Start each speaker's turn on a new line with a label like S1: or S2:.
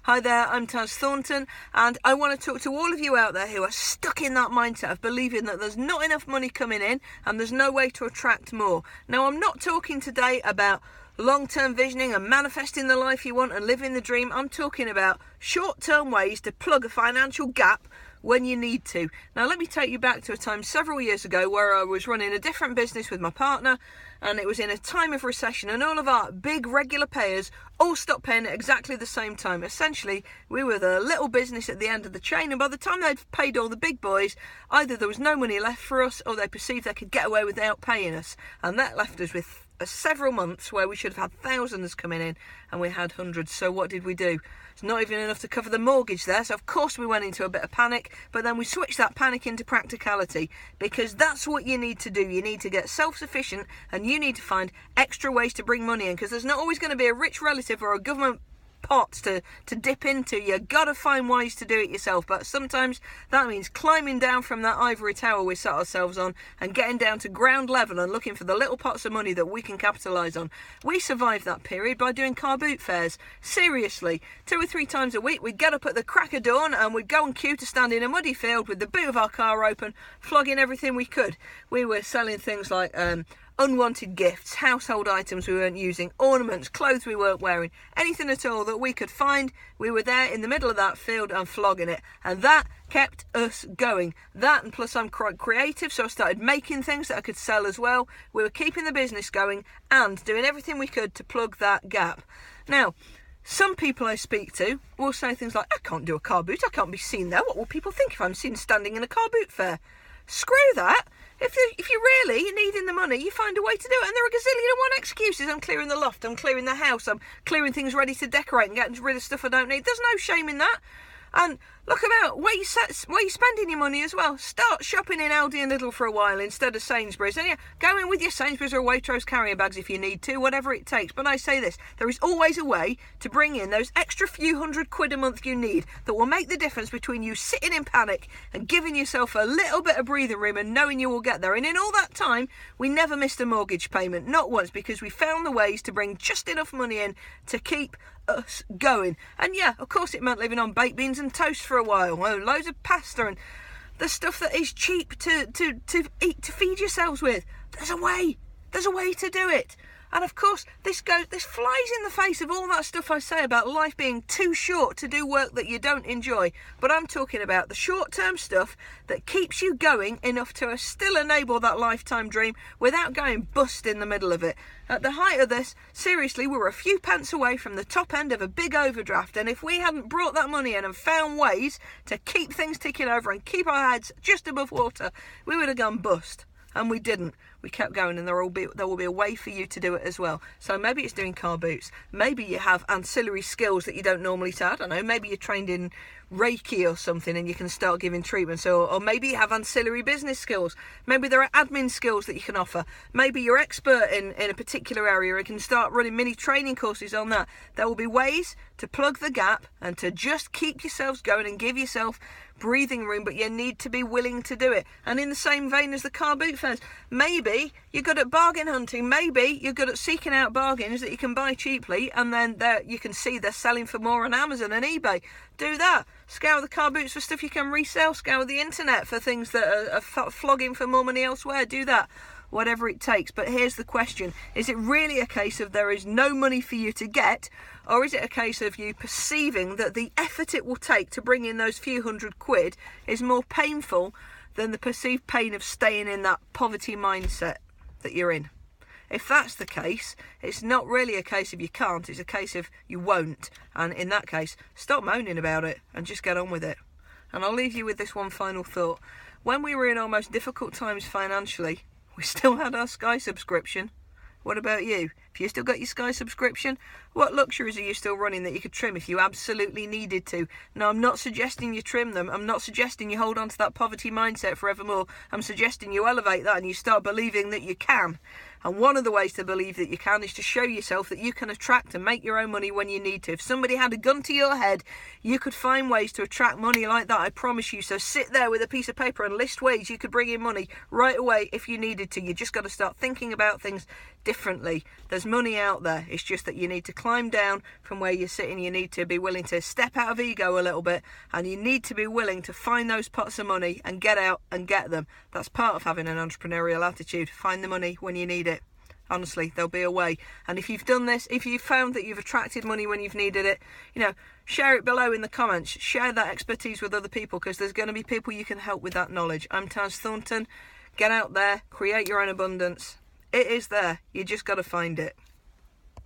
S1: Hi there, I'm Thornton, and I want to talk to all of you out there who are stuck in that mindset of believing that there's not enough money coming in and there's no way to attract more. Now, I'm not talking today about long-term visioning and manifesting the life you want and living the dream. I'm talking about short-term ways to plug a financial gap when you need to. Now, let me take you back to a time several years ago where I was running a different business with my partner, and it was in a time of recession, and all of our big regular payers all stopped paying at exactly the same time. Essentially, we were the little business at the end of the chain, and by the time they'd paid all the big boys, either there was no money left for us or they perceived they could get away without paying us, and that left us with several months where we should have had thousands coming in and we had hundreds. So what did we do? It's not even enough to cover the mortgage there, so of course we went into a bit of panic, but then we switched that panic into practicality, because that's what you need to do. You need to get self-sufficient and you need to find extra ways to bring money in, because there's not always going to be a rich relative or a government pots to dip into. You gotta find ways to do it yourself, but sometimes that means climbing down from that ivory tower we set ourselves on and getting down to ground level and looking for the little pots of money that we can capitalise on. We survived that period by doing car boot fairs. Seriously, 2 or 3 times a week we'd get up at the crack of dawn and we'd go and queue to stand in a muddy field with the boot of our car open, flogging everything we could. We were selling things like unwanted gifts, household items we weren't using, ornaments, clothes we weren't wearing, anything at all that we could find. We were there in the middle of that field and flogging it, and that kept us going. That, and plus I'm quite creative, so I started making things that I could sell as well. We were keeping the business going and doing everything we could to plug that gap. Now, some people I speak to will say things like, I can't do a car boot, I can't be seen there, what will people think if I'm seen standing in a car boot fair? Screw that. If you're really needing the money, you find a way to do it. And there are a gazillion and one excuses. I'm clearing the loft, I'm clearing the house, I'm clearing things ready to decorate and getting rid of stuff I don't need. There's no shame in that. And look about where you're spending your money as well. Start shopping in Aldi and Lidl for a while instead of Sainsbury's. And yeah, go in with your Sainsbury's or Waitrose carrier bags if you need to, whatever it takes. But I say this, there is always a way to bring in those extra few £100 a month you need that will make the difference between you sitting in panic and giving yourself a little bit of breathing room and knowing you will get there. And in all that time, we never missed a mortgage payment, not once, because we found the ways to bring just enough money in to keep us going. And yeah, of course it meant living on baked beans and toast for a while, loads of pasta and the stuff that is cheap to eat, to feed yourselves with. There's a way to do it. And of course, this flies in the face of all that stuff I say about life being too short to do work that you don't enjoy. But I'm talking about the short-term stuff that keeps you going enough to still enable that lifetime dream without going bust in the middle of it. At the height of this, seriously, we were a few pence away from the top end of a big overdraft, and if we hadn't brought that money in and found ways to keep things ticking over and keep our heads just above water, we would have gone bust. And we didn't. We kept going, and there will be a way for you to do it as well. So maybe it's doing car boots. Maybe you have ancillary skills that you don't normally say. I don't know, maybe you're trained in Reiki or something and you can start giving treatments, or maybe you have ancillary business skills. Maybe there are admin skills that you can offer. Maybe you're expert in a particular area and can start running mini training courses on that. There will be ways to plug the gap and to just keep yourselves going and give yourself breathing room, but you need to be willing to do it. And in the same vein as the car boot fairs, maybe you're good at bargain hunting, maybe you're good at seeking out bargains that you can buy cheaply, and then you can see they're selling for more on Amazon and eBay. Do that. Scour the car boots for stuff you can resell. Scour the internet for things that are flogging for more money elsewhere. Do that. Whatever it takes. But here's the question. Is it really a case of there is no money for you to get, or is it a case of you perceiving that the effort it will take to bring in those few £100 is more painful than the perceived pain of staying in that poverty mindset that you're in? If that's the case, it's not really a case of you can't, it's a case of you won't. And in that case, stop moaning about it and just get on with it. And I'll leave you with this one final thought. When we were in our most difficult times financially, we still had our Sky subscription. What about you? If you still got your Sky subscription, what luxuries are you still running that you could trim if you absolutely needed to? Now, I'm not suggesting you trim them. I'm not suggesting you hold on to that poverty mindset forevermore. I'm suggesting you elevate that and you start believing that you can. And one of the ways to believe that you can is to show yourself that you can attract and make your own money when you need to. If somebody had a gun to your head, you could find ways to attract money like that, I promise you. So sit there with a piece of paper and list ways you could bring in money right away if you needed to. You just got to start thinking about things differently. There's There's money out there. It's just that you need to climb down from where you're sitting. You need to be willing to step out of ego a little bit, and you need to be willing to find those pots of money and get out and get them. That's part of having an entrepreneurial attitude. Find the money when you need it. Honestly, there'll be a way. And if you've done this, if you've found that you've attracted money when you've needed it, share it below in the comments. Share that expertise with other people, because there's going to be people you can help with that knowledge. I'm Thornton. Get out there, create your own abundance. It is there. You just got to find it.